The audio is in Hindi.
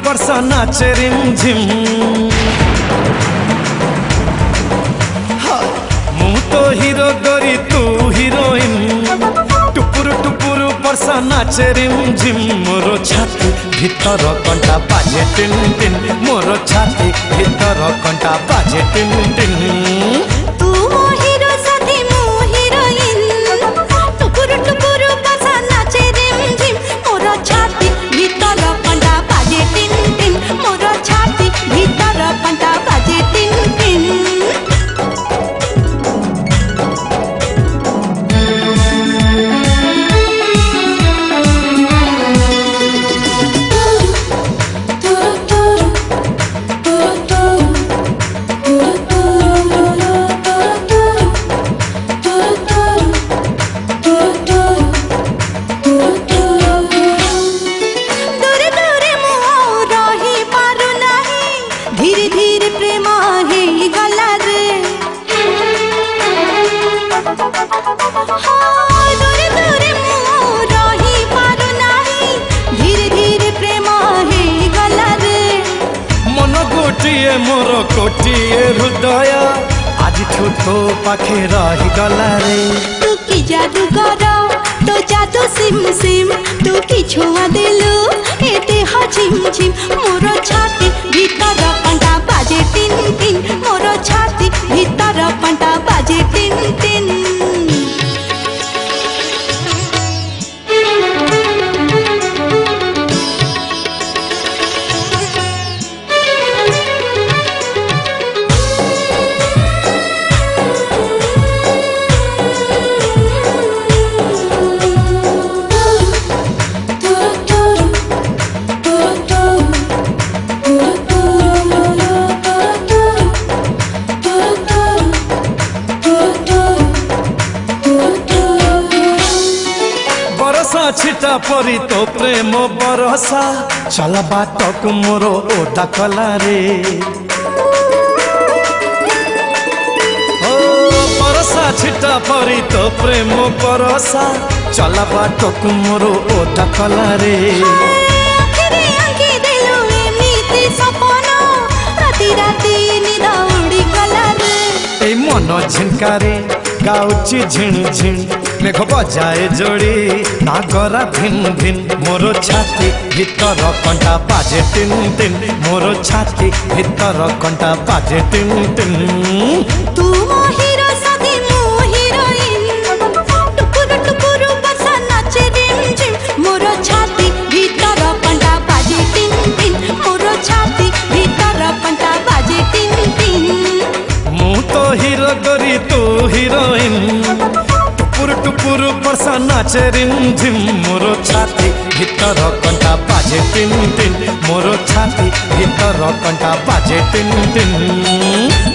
वर्षा नाचे रिमझिम मु तो हीरो गोरी तू हीरोइन टुपुर टुपुर वर्षा नाचे रिमझिम मोर छाती भीतर कंटा बाजे टिन टिन मोर छाती भीतर कंटा बाजे टिन टिन तू मो हीरो साथी मो हीरोइन टुपुर टुपुर वर्षा नाचे रिमझिम मोर छाती भीतर कंटा बाजे टिन टिन मोर छाती भीतर कंटा बाजे टिन टिन धीरे धीरे प्रेम हे गला रे दूरे दूरे मु रही पारु नाही धीरे धीरे प्रेम हे गला रे मन गोटिए मोर कोटिए हृदय आज तो पाखे रही गला रे तू की जादू कर तो जादू सिम सिम तू की छुआ देलु एते ह झिम झिम मोर छाती भीतर कंटा बाजे टिन टिन मोर छाती भीतर कंटा बाजे टिन टिन छिटा परी तो प्रेम बरसा चल बाट को मोर ओदा कला रे ओ बरसा छिटा परी तो प्रेम बरसा चल बाट को मोर ओदा कला रे आखिरे आंकी देलु एमिति सपना राती राती निदा उड़ी गला रे ए मन झिनकारे गाउची झिन झिन मेघ बजाए जोड़ी नागरा भिन भिन मोर छाती भीतर कंटा बाजे टिन टिन मोर छाती भीतर कंटा बाजे टिन टिन तू मो हीरो साथी मो हीरोइन टुकुर टुकुर वर्षा नाचे रिमझिम मोर छाती भीतर कंटा बाजे टिन टिन मोर छाती भीतर कंटा बाजे टिन टिन मु तो हीरो गोरी तू हीरोइन टुपुर टुपुर वर्षा नाचे रिमझिम मोर छाती भीतर कंटा बाजे टिन टिन मोर छाती भीतर कंटा बाजे टिन टिन।